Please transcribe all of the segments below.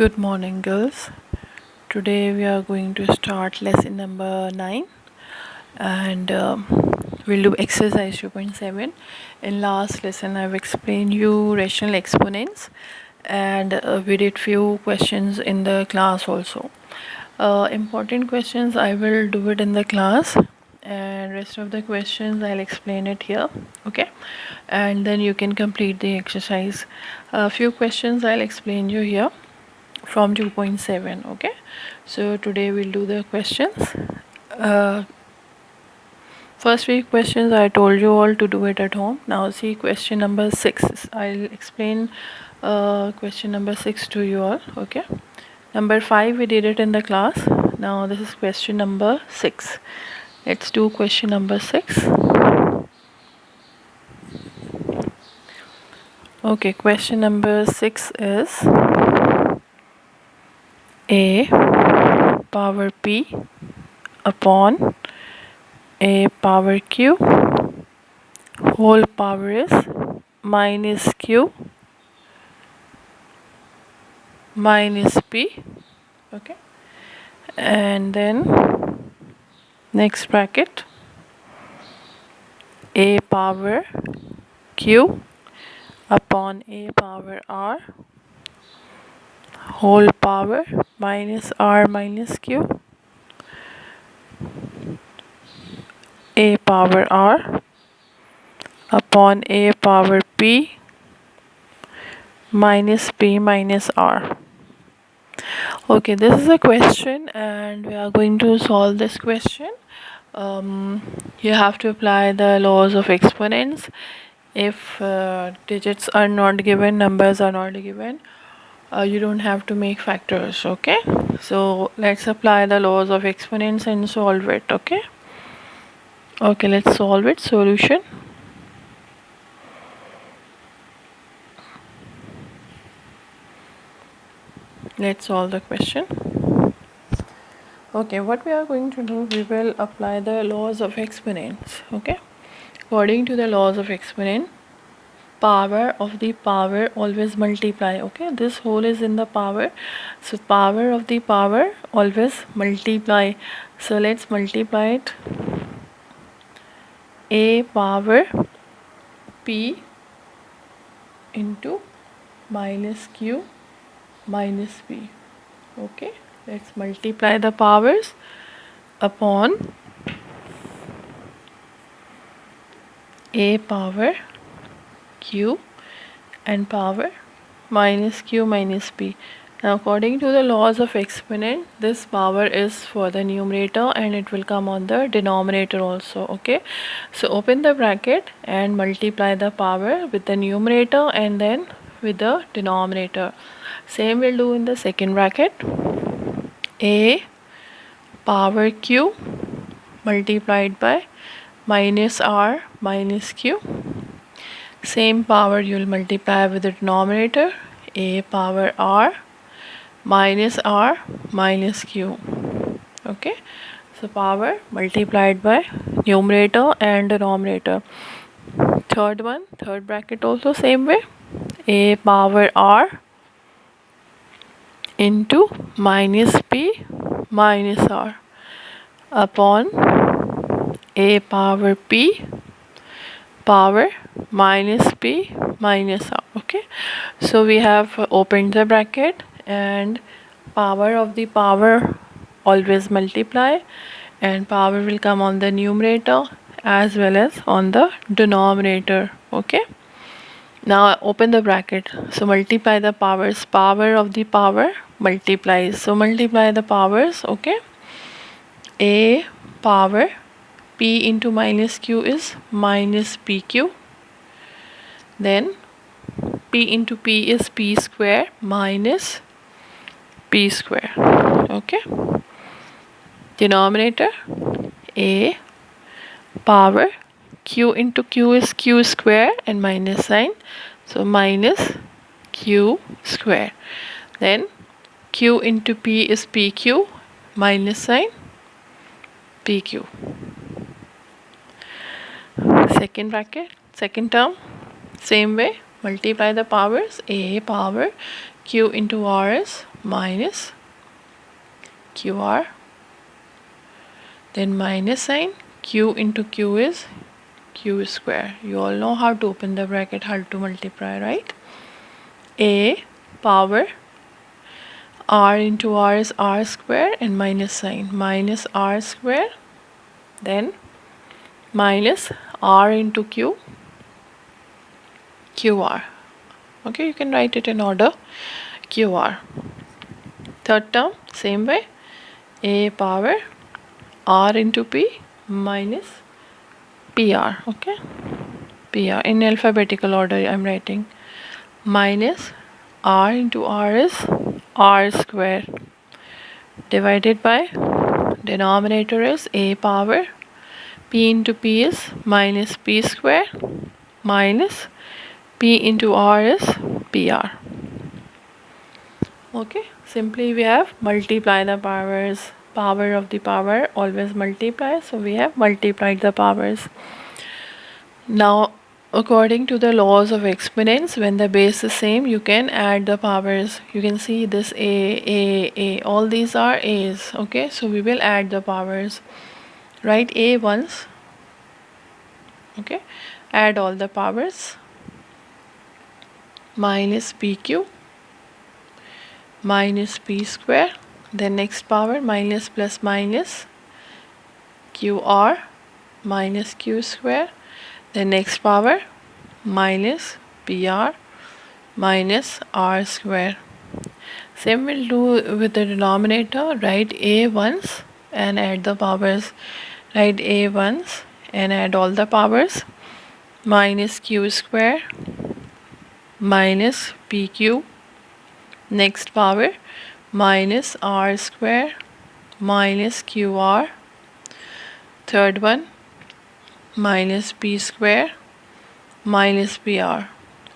Good morning, girls. Today we are going to start lesson number 9 and we'll do exercise 2.7. In last lesson, I've explained you rational exponents and we did few questions in the class also. Important questions I will do it in the class and rest of the questions I'll explain it here, okay, and then you can complete the exercise. A few questions I'll explain you here from 2.7. okay, so today we'll do the questions. First week questions I told you all to do it at home. Now see question number 6. I'll explain question number 6 to you all, okay. Number 5 we did it in the class. Now this is question number 6. Let's do question number 6. Okay, question number 6 is a power p upon a power q whole power is minus q minus p, okay, and then next bracket a power q upon a power r whole power minus r minus q a power r upon a power p minus p minus r. Okay, this is a question and we are going to solve this question. You have to apply the laws of exponents. If digits are not given, numbers are not given, you don't have to make factors, okay. So let's apply the laws of exponents and solve it, okay. Okay, let's solve it. Solution. Let's solve the question. Okay, what we are going to do, we will apply the laws of exponents, okay. According to the laws of exponent, power of the power always multiply, okay. This whole is in the power, so power of the power always multiply. So let's multiply it. A power p into minus q minus p, okay. Let's multiply the powers upon a power q and power minus q minus p. Now according to the laws of exponent, this power is for the numerator and it will come on the denominator also, okay. So open the bracket and multiply the power with the numerator and then with the denominator. Same we'll do in the second bracket. A power q multiplied by minus r minus q. Same power you will multiply with the denominator, a power r minus q, okay. So power multiplied by numerator and denominator. Third bracket also same way, a power r into minus p minus r upon a power p power minus p minus r, okay. So we have opened the bracket and power of the power always multiply and power will come on the numerator as well as on the denominator, okay. Now open the bracket, so multiply the powers, power of the power multiplies, so multiply the powers, okay. A power p into minus q is minus pq, then p into p is p square minus p square, okay. Denominator, a power q into q is q square and minus sign, so minus q square, then q into p is pq minus sign pq. Second bracket, second term, same way, multiply the powers, a power q into r is minus qr. Then minus sign, q into q is q square. You all know how to open the bracket, how to multiply, right? A power r into r is r square and minus sign, minus r square. Then minus r into q, qr. Okay, you can write it in order, qr. Third term, same way, a power r into p minus pr. Okay, pr in alphabetical order I'm writing. Minus r into r is r square divided by denominator is a power p into p is minus p square minus p into r is pr. Okay, simply we have multiply the powers, power of the power always multiply, so we have multiplied the powers. Now according to the laws of exponents, when the base is same, you can add the powers. You can see this a, all these are a's. Okay, so we will add the powers. Write a once. Okay, add all the powers. Minus pq minus p square, then next power minus plus minus qr minus q square, the next power minus pr minus r square. Same will do with the denominator. Write a once and add the powers. Write a once and add all the powers. Minus q square minus pq, next power minus r square minus qr, third one minus p square minus pr.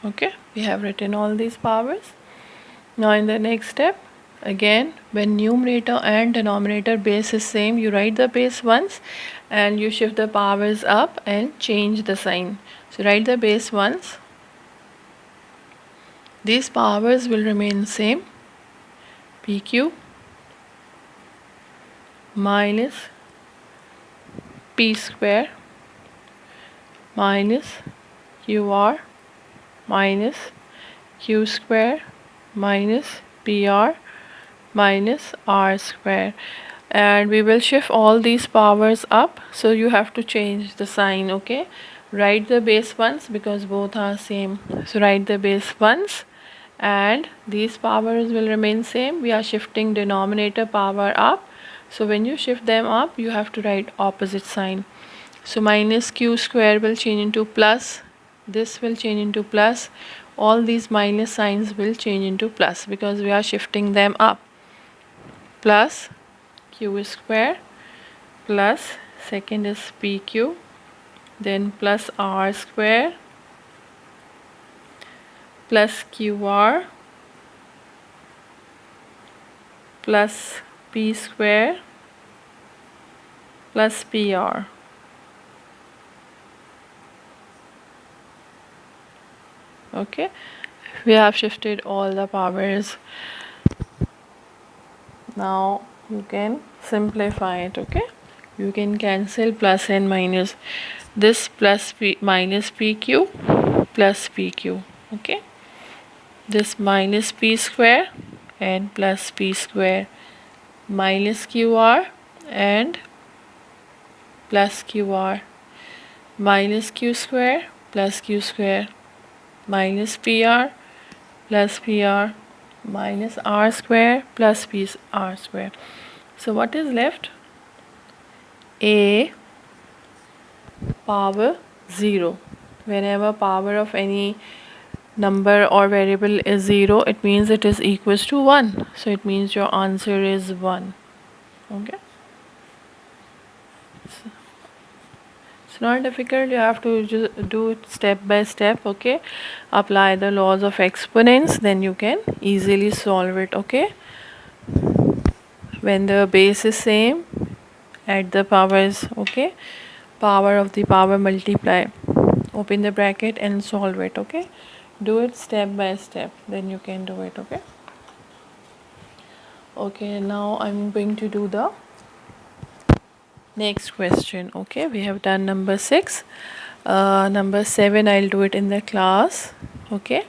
Okay, we have written all these powers. Now in the next step, again when numerator and denominator base is same, you write the base once and you shift the powers up and change the sign. So write the base once. These powers will remain same. PQ minus P square minus QR minus Q square minus PR minus R square. And we will shift all these powers up, so you have to change the sign. Okay, write the base once because both are same. So write the base once and these powers will remain same. We are shifting denominator power up, so when you shift them up you have to write opposite sign. So minus q square will change into plus, this will change into plus, all these minus signs will change into plus because we are shifting them up. Plus q square plus second is pq, then plus r square plus qr plus p square plus pr. Okay, we have shifted all the powers. Now you can simplify it. Okay, you can cancel plus and minus. This plus p minus pq plus pq. Okay, this minus p square and plus p square minus qr and plus qr minus q square plus q square minus pr plus pr minus r square plus r square. So what is left? A power 0. Whenever power of any number or variable is 0, it means it is equals to 1. So it means your answer is 1. Okay, it's not difficult, you have to just do it step by step. Okay, apply the laws of exponents, then you can easily solve it. Okay, when the base is same, add the powers. Okay, power of the power multiply, open the bracket and solve it. Okay, do it step by step, then you can do it. Okay. Okay, now I'm going to do the next question. Okay, we have done number 6. Number 7 I'll do it in the class. Okay.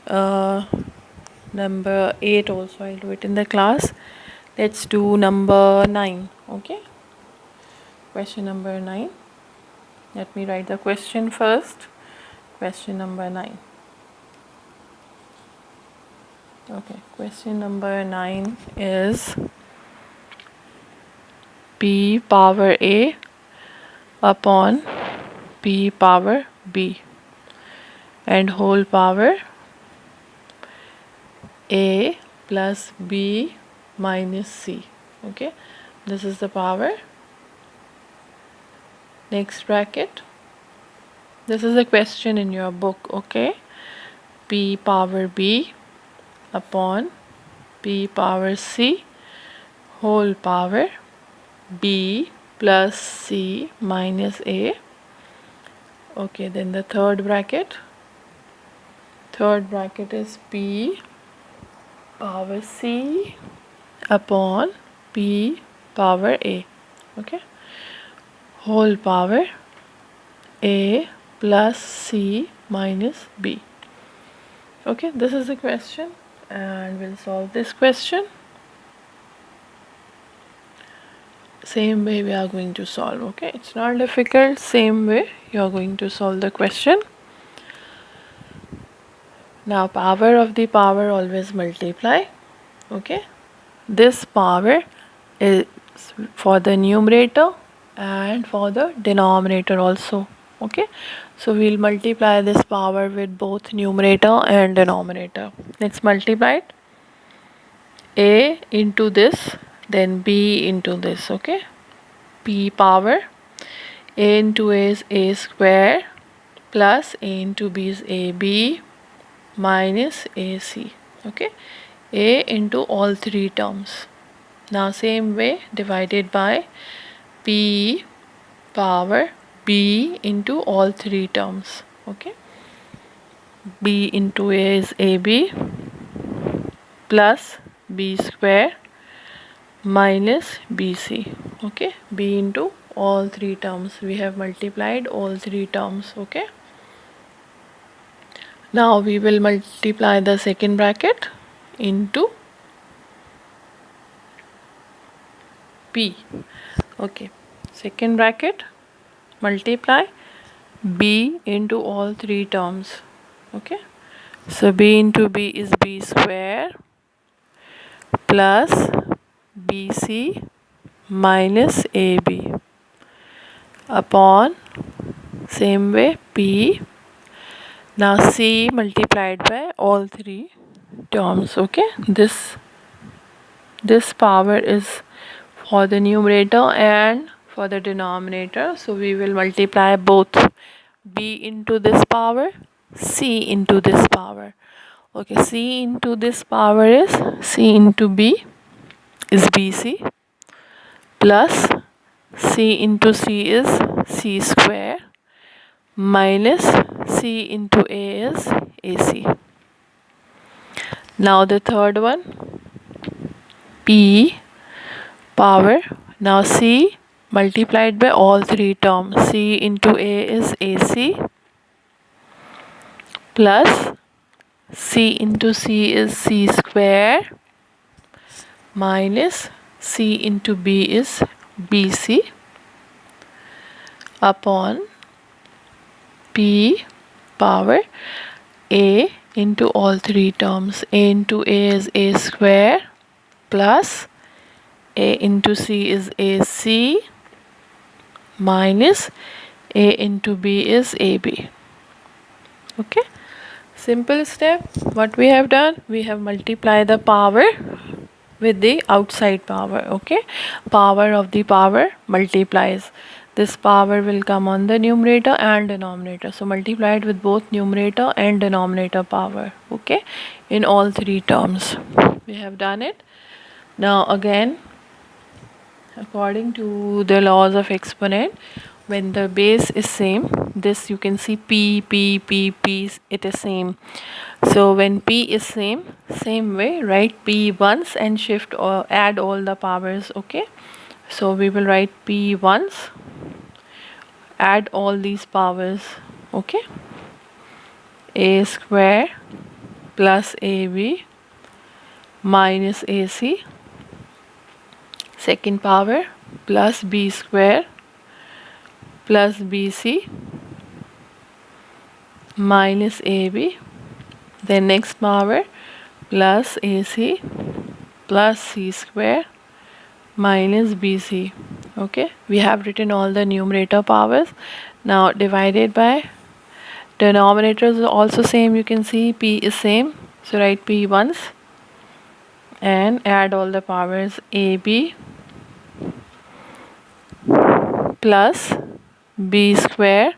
uh, Number 8 also I'll do it in the class. Let's do number 9. Okay, question number 9. Let me write the question first. Question number 9. Okay, question number 9 is p power a upon p power b and whole power a plus b minus c. Okay, this is the power. Next bracket. This is a question in your book. Okay, p power b upon p power c whole power b plus c minus a. Okay, then the third bracket. Third bracket is p power c upon p power a. Okay, whole power a plus c minus b. Okay, this is the question and we'll solve this question. Same way we are going to solve. Okay, it's not difficult. Same way you are going to solve the question. Now power of the power always multiply. Okay, this power is for the numerator and for the denominator also. Okay, so we'll multiply this power with both numerator and denominator. Let's multiply it. A into this, then b into this. Okay, p power a into a is a square plus a into b is ab minus ac. Okay, a into all three terms. Now same way, divided by p power b into all three terms. Okay, b into a is ab plus b square minus bc. Okay, b into all three terms. We have multiplied all three terms. Okay, now we will multiply the second bracket into p. Okay, second bracket multiply b into all three terms. Okay, so b into b is b square plus bc minus ab upon same way p. Now c multiplied by all three terms. Okay, this power is for the numerator and for the denominator, so we will multiply both b into this power, c into this power. Okay, c into this power is c into b is bc plus c into c is c square minus c into a is ac. Now the third one, p power. Now c multiplied by all three terms. C into a is ac plus c into c is c square minus c into b is bc upon p power a into all three terms. A into a is a square plus a into c is ac minus a into b is ab. Okay, simple step. What we have done, we have multiplied the power with the outside power. Okay, power of the power multiplies. This power will come on the numerator and denominator, so multiply it with both numerator and denominator power. Okay, in all three terms we have done it. Now again, according to the laws of exponent, when the base is same, this you can see p, it is same. So when p is same way, write p once and shift or add all the powers. Okay, so we will write p once, add all these powers. Okay, a square plus ab minus ac, second power, plus b square plus bc minus ab, then next power, plus ac plus c square minus bc. Okay, we have written all the numerator powers. Now divided by, denominator is also same, you can see p is same, so write p once and add all the powers, ab plus b square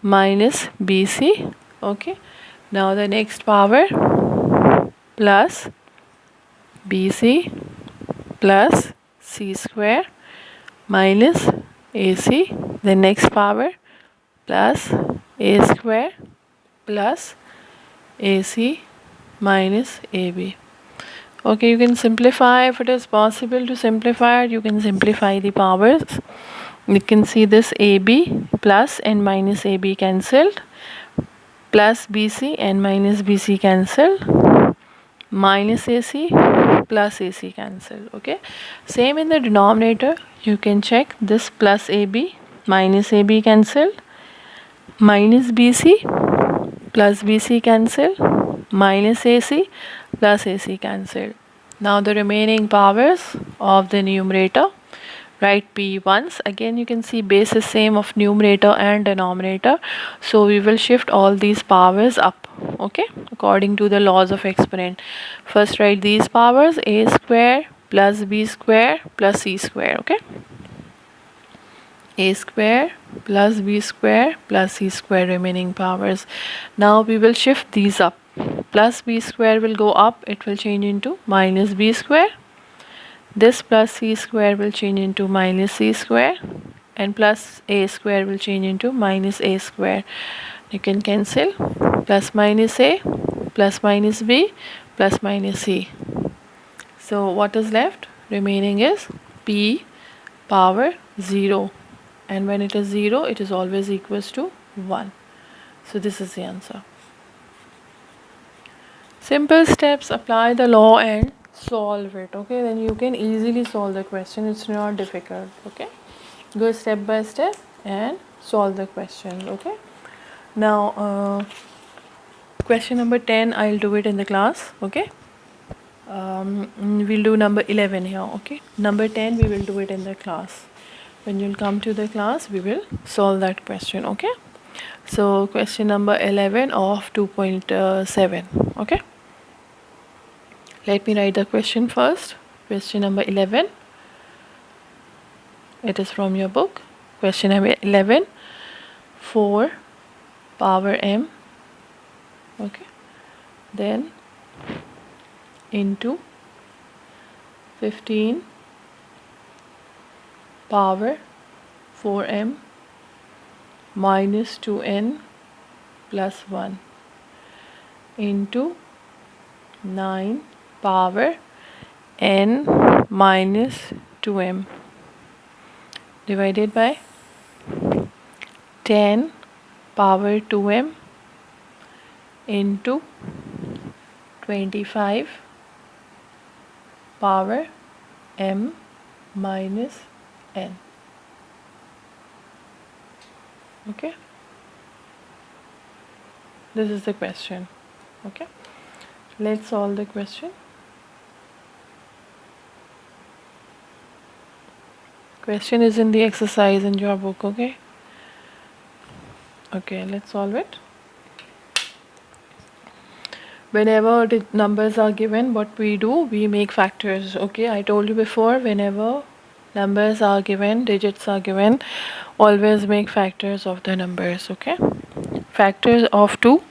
minus bc. Okay, now the next power, plus bc plus c square minus ac, the next power, plus a square plus ac minus ab. Okay, you can simplify. If it is possible to simplify it, you can simplify the powers. You can see this ab plus and minus ab cancelled, plus bc and minus bc cancelled, minus ac plus ac cancelled. Okay, same in the denominator, you can check this, plus ab minus ab cancelled, minus bc plus bc cancelled, minus ac plus ac cancelled. Now the remaining powers of the numerator, write p once. Again you can see base is same of numerator and denominator, so we will shift all these powers up. Okay, according to the laws of exponent. First write these powers, a square plus b square plus c square. Okay, a square plus b square plus c square, remaining powers. Now we will shift these up. Plus b square will go up, it will change into minus b square. This plus c square will change into minus c square, and plus a square will change into minus a square. You can cancel, plus minus a plus minus b plus minus c. So what is left? Remaining is p power 0, and when it is 0 it is always equals to 1. So this is the answer. Simple steps, apply the law and solve it. Okay, then you can easily solve the question, it's not difficult. Okay, go step by step and solve the question. Okay, now question number 10 I'll do it in the class. Okay, we'll do number 11 here. Okay, number 10 we will do it in the class. When you'll come to the class we will solve that question. Okay, so question number 11 of 2.7. Okay, let me write the question first. Question number 11, it is from your book. Question number 11, 4 power m, okay, then into 15 power 4m minus 2n plus 1 into 9 power n minus 2m divided by 10 power 2m into 25 power m minus n. Okay, this is the question. Okay, let's solve the question. Question is in the exercise in your book. Okay, okay, let's solve it. Whenever the numbers are given, what we do, we make factors. Okay, I told you before, whenever numbers are given, digits are given, always make factors of the numbers. Okay, factors of 2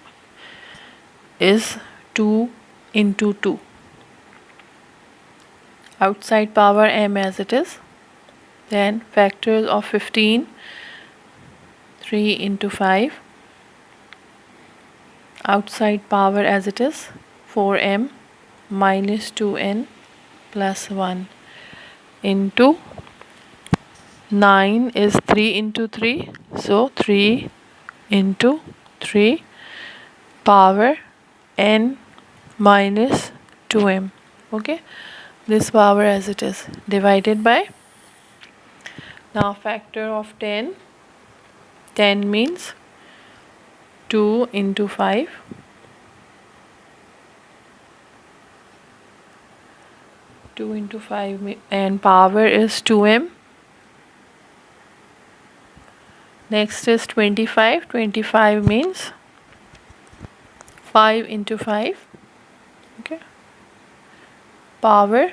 is 2 into 2, outside power m as it is. Then factors of 15 3 into 5, outside power as it is 4m minus 2n plus 1 into 9 is 3 into 3, so 3 into 3 power n minus 2m. Okay, this power as it is divided by, now factor of 10, 10 means 2 into 5, 2 into 5 and power is 2m. Next is 25, 25 means 5 into 5, okay, power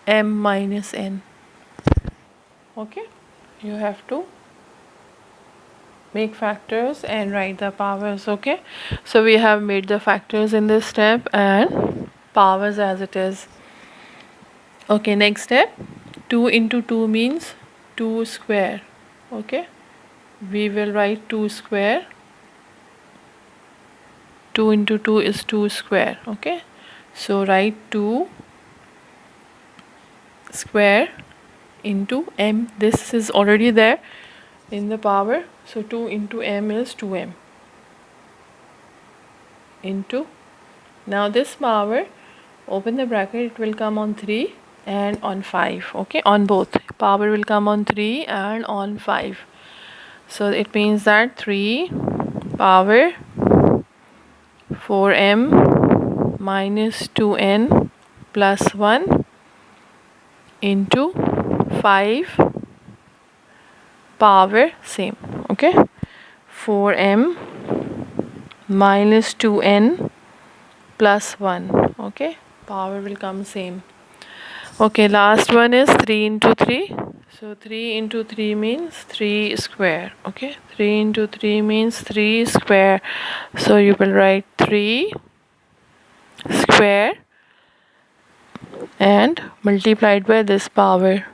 m minus n. Okay, you have to make factors and write the powers. Okay, so we have made the factors in this step and powers as it is. Okay, next step, 2 into 2 means 2 square. Okay, we will write 2 square. 2 into 2 is 2 square. Okay, so write 2 square into m. This is already there in the power, so 2 into m is 2m into, now this power, open the bracket, it will come on 3 and on 5. Okay, on both power will come on 3 and on 5, so it means that 3 power 4m minus 2n plus 1 into 5 power same. Okay, 4m minus 2n plus 1. Okay, power will come same. Okay, last one is 3 into 3, so 3 into 3 means 3 square. Okay, 3 into 3 means 3 square, so you will write 3 square and multiplied by this power,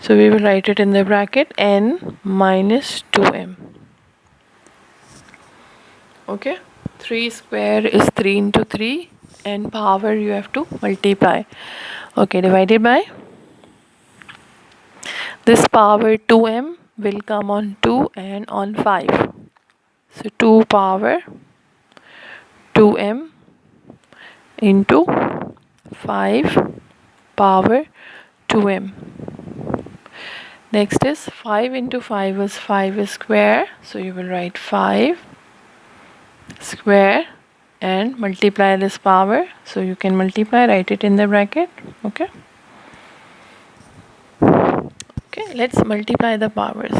so we will write it in the bracket n minus 2m. Okay, 3 square is 3 into 3 and power you have to multiply. Okay, divided by, this power 2m will come on 2 and on 5, so 2 power 2m into 5 power 2m. Next is 5 into 5 is 5 square, so you will write 5 square and multiply this power, so you can multiply, write it in the bracket. Okay, okay, let's multiply the powers.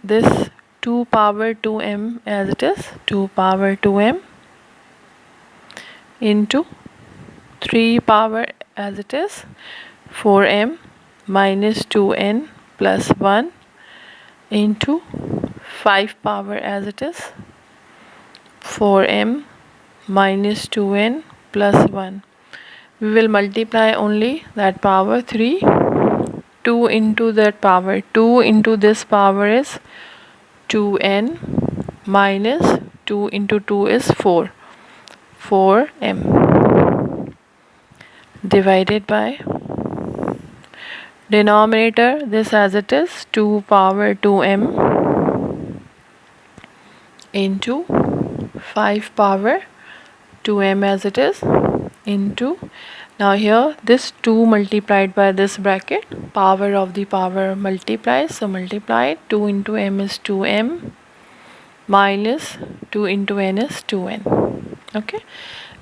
This 2 power 2m as it is 2 power 2m into 3 power as it is 4m minus 2n plus 1 into 5 power as it is 4m minus 2n plus 1. We will multiply only that power 3, 2 into that power, 2 into this power is 2n minus 2 into 2 is 4, 4m divided by, denominator this as it is 2 power 2m into 5 power 2m as it is into, now here this 2 multiplied by this bracket, power of the power multiplies, so multiply 2 into m is 2m minus 2 into n is 2n. Okay,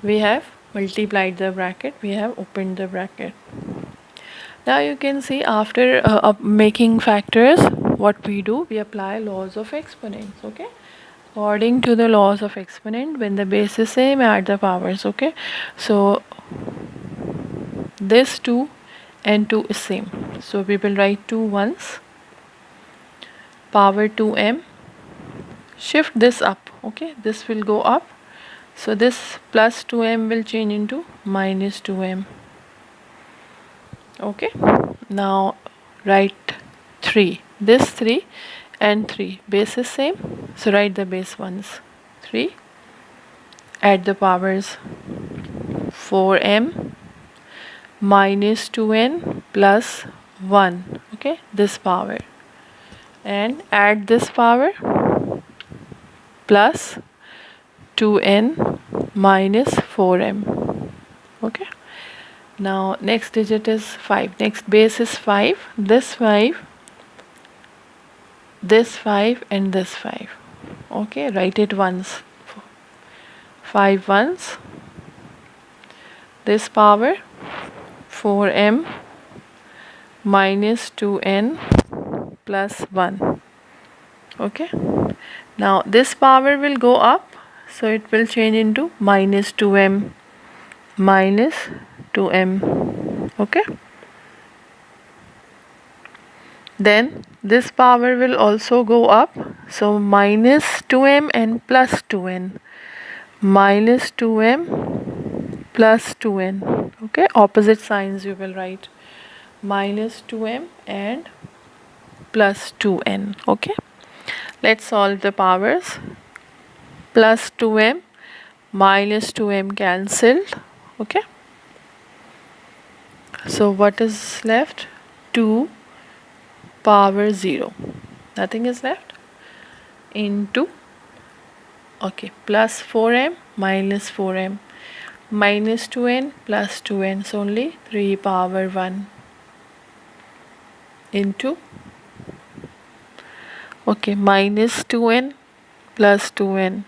we have multiplied the bracket, we have opened the bracket. Now you can see after making factors, what we do, we apply laws of exponents. Okay, according to the laws of exponent, when the base is same, add the powers. Okay, so this 2 and 2 is same, so we will write 2 once, power 2m, shift this up. Okay, this will go up, so this plus 2m will change into minus 2m. Okay, now write 3, this 3 and 3. Base is same, so write the base ones. 3. Add the powers. 4m minus 2n plus 1. Okay, this power. And add this power plus 2n minus 4m. Okay. Now next digit is 5. Next base is 5. This 5, this 5 and this 5. Okay, write it once. 5 ones. This power 4m minus 2n plus 1. Okay. Now this power will go up, so it will change into minus 2m minus 2m. Okay. Then this power will also go up, so minus 2m and plus 2n. Minus 2m plus 2n. Okay, opposite signs you will write. Minus 2m and plus 2n. Okay, let's solve the powers. Plus 2m minus 2m cancelled. Okay, so what is left? 2 power 0, nothing is left, into, okay, plus 4m minus 4m minus 2n plus 2n, so only 3 power 1 into, okay, minus 2n plus 2n.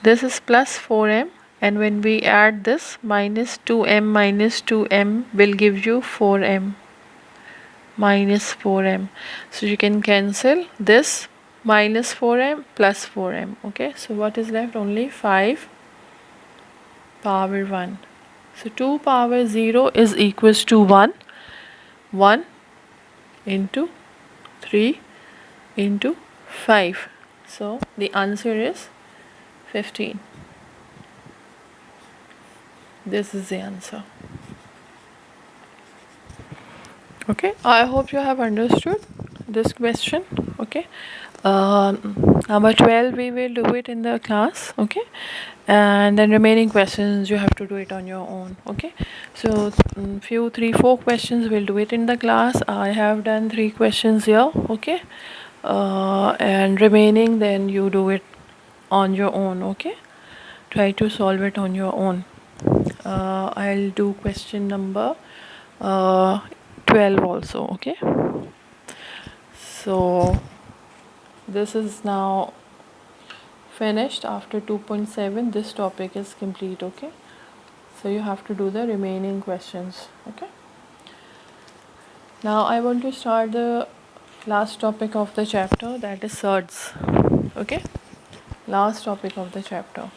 This is plus 4m, and when we add this, minus 2m will give you 4m minus 4m. So you can cancel this minus 4m plus 4m. Okay, so what is left? Only 5 power 1. So 2 power 0 is equals to 1. 1 into 3 into 5. So the answer is 15. This is the answer. Okay, I hope you have understood this question. Okay, number 12 we will do it in the class. Okay, and then remaining questions you have to do it on your own. Okay, so few 3-4 questions we'll do it in the class. I have done 3 questions here. Okay, and remaining then you do it on your own. Okay, try to solve it on your own. I'll do question number 12 also. Okay, so this is now finished. After 2.7 this topic is complete. Okay, so you have to do the remaining questions. Okay, now I want to start the last topic of the chapter, that is surds. Okay, last topic of the chapter.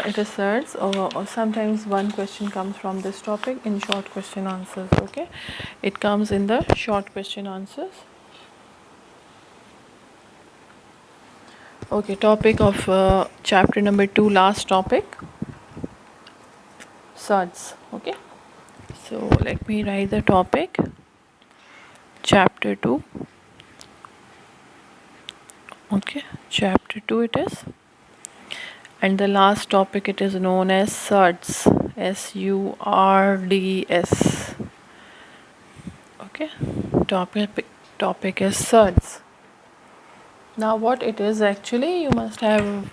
It is surds, or sometimes one question comes from this topic in short question answers. Okay, it comes in the short question answers. Okay, topic of chapter number 2, last topic, surds. Okay, so let me write the topic, chapter 2. Okay, chapter 2 it is, and the last topic it is known as surds, surds. Okay, topic is surds. Now what it is actually, you must have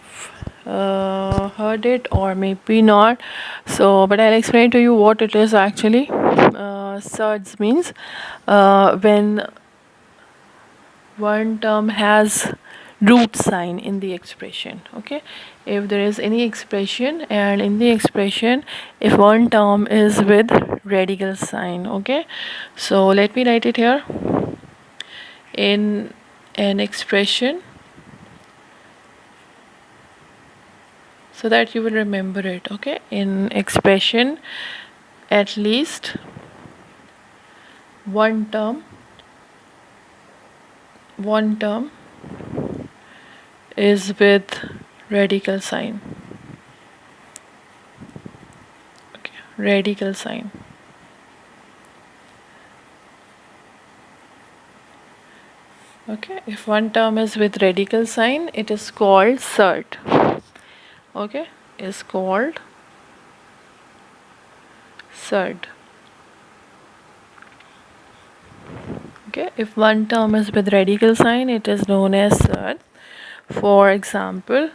heard it or maybe not, so but I'll explain to you what it is actually. Surds means when one term has root sign in the expression. Okay, if there is any expression and in the expression if one term is with radical sign. Okay, so let me write it here. In an expression, so that you will remember it. Okay, in expression at least one term is with radical sign. Okay, radical sign. Okay, if one term is with radical sign, it is called surd. Okay, is called surd. Okay, if one term is with radical sign, it is known as surd. For example,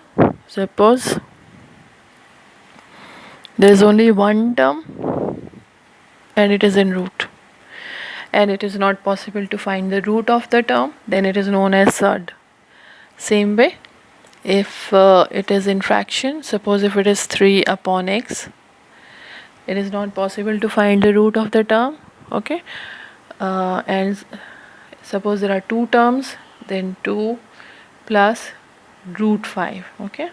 suppose there is only one term and it is in root, and it is not possible to find the root of the term, then it is known as surd. Same way, if it is in fraction, suppose if it is 3 upon x, it is not possible to find the root of the term. Okay, and suppose there are two terms, then 2 plus root 5. Okay,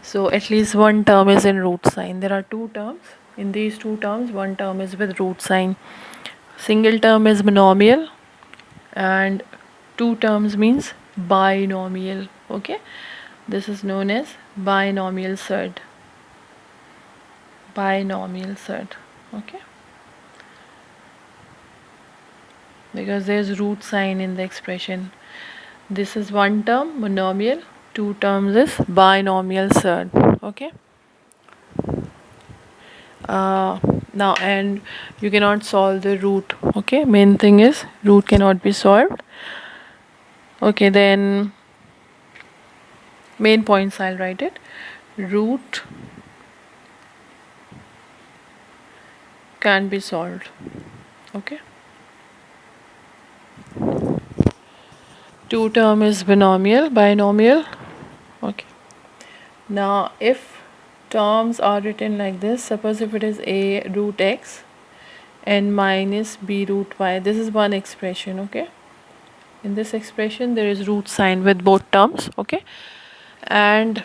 so at least one term is in root sign. There are two terms. In these two terms, one term is with root sign. Single term is monomial, and two terms means binomial. Okay, this is known as binomial surd. Binomial surd. Okay, because there is root sign in the expression. This is one term monomial, two terms is binomial surd. Okay, now, and you cannot solve the root. Okay, main thing is root cannot be solved. Okay, then main points I'll write it. Root can be solved. Okay, two term is binomial. Okay, now if terms are written like this, suppose if it is a root x and minus b root y, this is one expression. Okay, in this expression there is root sign with both terms. Okay, and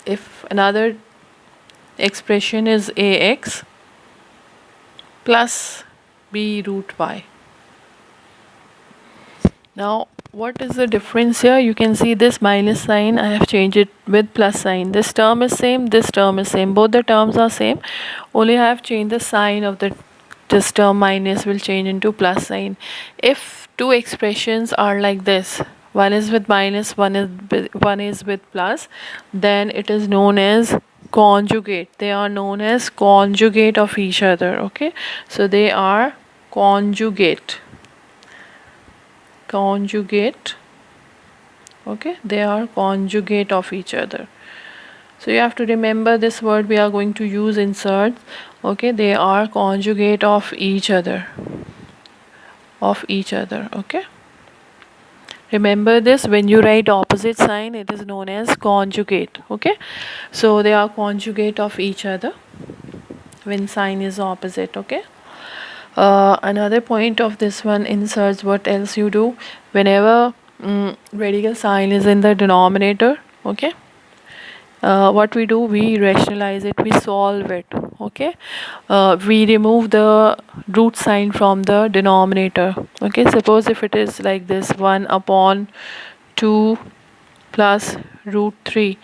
if another expression is ax plus b root y. Now what is the difference here? You can see this minus sign, I have changed it with plus sign. This term is same, this term is same, both the terms are same, only I have changed the sign of this term. Minus will change into plus sign. If two expressions are like this, one is with minus, one is with plus, then it is known as conjugate. They are known as conjugate of each other. Okay, so they are conjugate. Okay, they are conjugate of each other. So you have to remember this word we are going to use in surd. Okay, they are conjugate of each other. Okay, remember this, when you write opposite sign, it is known as conjugate. Okay, so they are conjugate of each other when sign is opposite. Okay, another point of this one, inserts, what else you do whenever radical sign is in the denominator. Okay, what we do, we rationalize it, we solve it. Okay, we remove the root sign from the denominator. Okay, suppose if it is like this, 1 upon 2 plus root 3,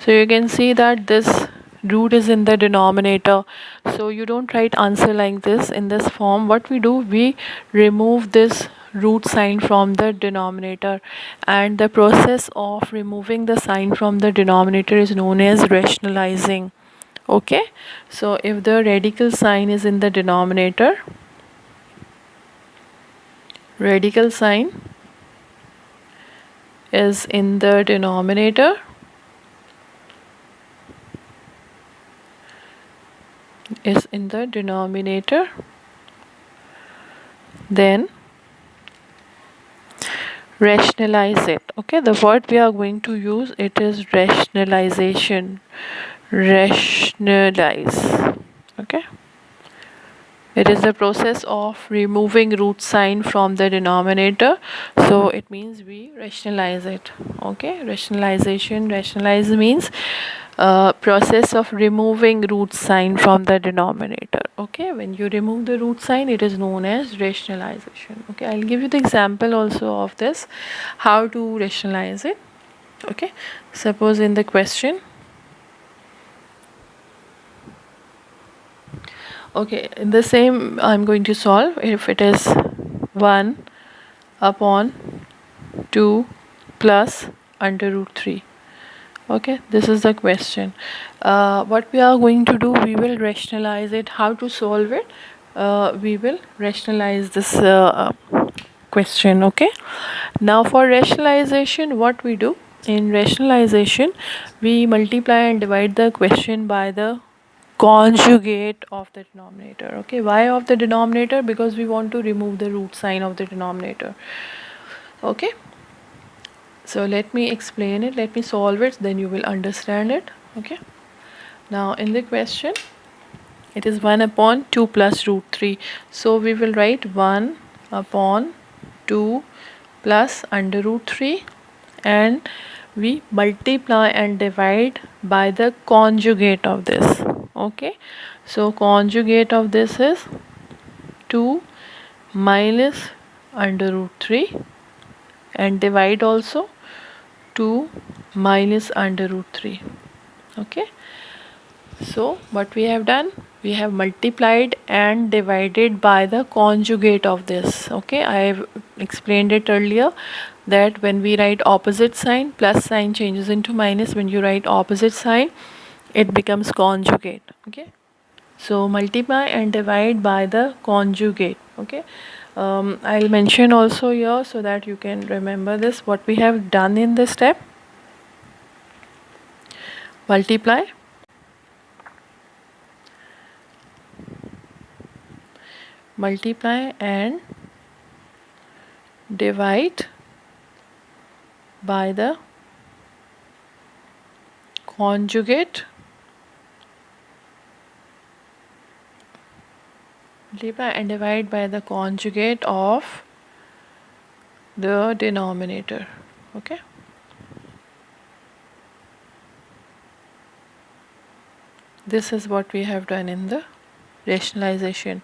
so you can see that this root is in the denominator, so you don't write answer like this in this form. What we do, we remove this root sign from the denominator, and the process of removing the sign from the denominator is known as rationalizing. Okay, so if the radical sign is in the denominator, radical sign is in the denominator, then rationalize it. Okay, the word we are going to use, it is rationalization. Rationalize. Okay, it is the process of removing root sign from the denominator, so it means we rationalize it. Okay, rationalization. Rationalize means process of removing root sign from the denominator. Okay, when you remove the root sign, it is known as rationalization. Okay, I'll give you the example also of this, how to rationalize it. Okay, suppose in the question, okay, the same I'm going to solve. If it is 1 upon 2 plus under root 3. Okay, this is the question. What we are going to do, we will rationalize it. How to solve it? We will rationalize this question. Okay, now for rationalization, what we do in rationalization, we multiply and divide the question by the conjugate of the denominator. Okay, why of the denominator? Because we want to remove the root sign of the denominator. Okay, so let me explain it, let me solve it, then you will understand it. Okay, now in the question it is 1 upon 2 plus root 3, so we will write 1 upon 2 plus under root 3, and we multiply and divide by the conjugate of this. Okay, so conjugate of this is 2 minus under root 3, and divide also 2 minus under root 3. Okay, so what we have done, we have multiplied and divided by the conjugate of this. Okay, I have explained it earlier that when we write opposite sign, plus sign changes into minus. When you write opposite sign, it becomes conjugate. Okay, so multiply and divide by the conjugate. Okay, I'll mention also here so that you can remember this, what we have done in this step. Multiply and divide by the conjugate. Multiply and divide by the conjugate of the denominator. Okay, this is what we have done in the rationalization.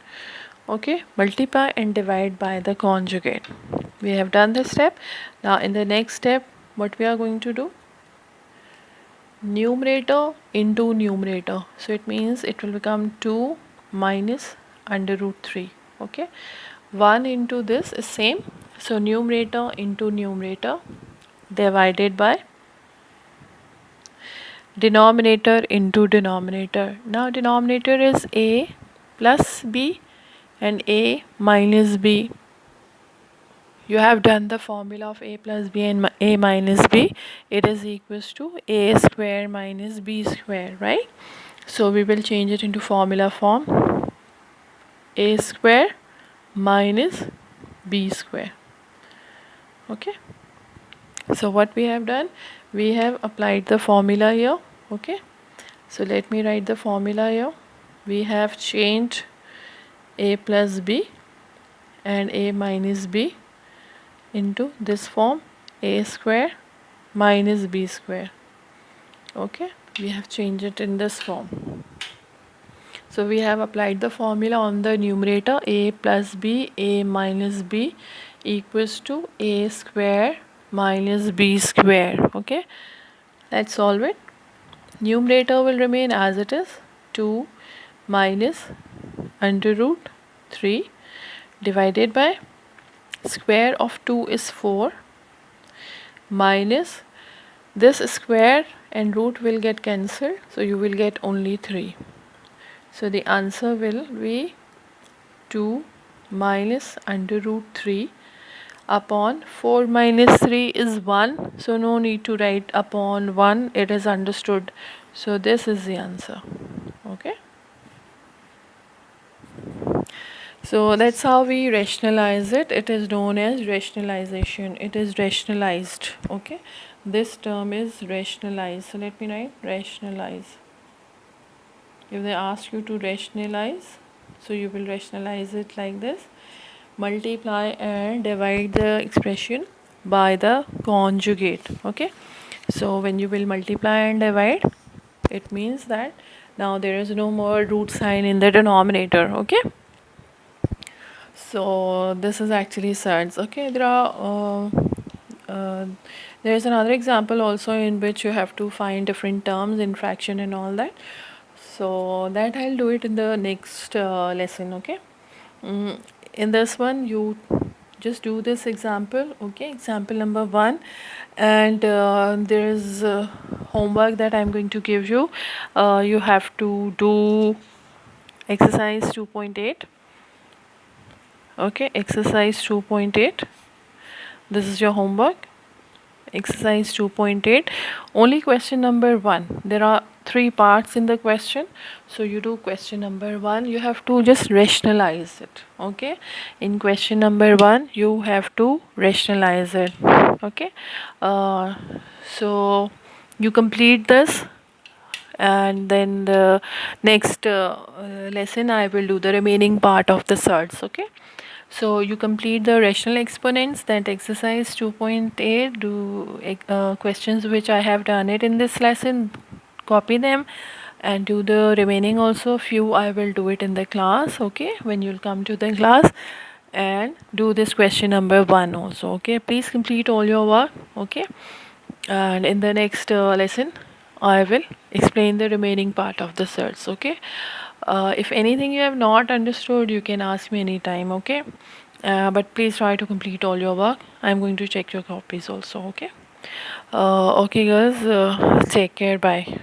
Okay, multiply and divide by the conjugate. We have done this step. Now in the next step, what we are going to do, numerator into numerator, so it means it will become 2 minus under root 3. Okay, 1 into this is same, so numerator into numerator divided by denominator into denominator. Now denominator is a plus b and a minus b. You have done the formula of a plus b and a minus b. It is equals to a square minus b square, right? So we will change it into formula form, a square minus b square. Okay, so what we have done, we have applied the formula here. Okay, so let me write the formula here. We have changed a plus b and a minus b into this form, a square minus b square. Okay, we have changed it in this form. So we have applied the formula on the numerator, a plus b, a minus b equals to a square minus b square. Okay, let's solve it. Numerator will remain as it is, 2 minus under root 3 divided by square of 2 is 4 minus this square and root will get cancelled, so you will get only 3. So the answer will be 2 minus under root 3 upon 4 minus 3 is 1, so no need to write upon 1, it is understood. So this is the answer. Okay, so that's how we rationalize it. It is known as rationalization. It is rationalized. Okay, this term is rationalized. So let me write rationalize. If they ask you to rationalize, so you will rationalize it like this: multiply and divide the expression by the conjugate. Okay, so when you will multiply and divide, it means that now there is no more root sign in the denominator. Okay, so this is actually sides. Okay, there is another example also in which you have to find different terms in fraction and all that, so that I'll do it in the next lesson. Okay, in this one you just do this example. Okay, example number 1, and there is homework that I'm going to give you. You have to do exercise 2.8. Okay, exercise 2.8. This is your homework. Exercise 2.8. Only question number 1. There are 3 parts in the question. So you do question number 1. You have to just rationalize it. Okay. In question number 1, you have to rationalize it. Okay. Uh, so you complete this, and then the next lesson I will do the remaining part of the surds. Okay, so you complete the rational exponents, that exercise 2.8, do questions which I have done it in this lesson, copy them and do the remaining also. Few I will do it in the class. Okay, when you'll come to the class, and do this question number 1 also. Okay, please complete all your work. Okay, and in the next lesson I will explain the remaining part of the certs. Okay, if anything you have not understood, you can ask me anytime. Okay, but please try to complete all your work. I'm going to check your copies also. Okay, okay guys, take care, bye.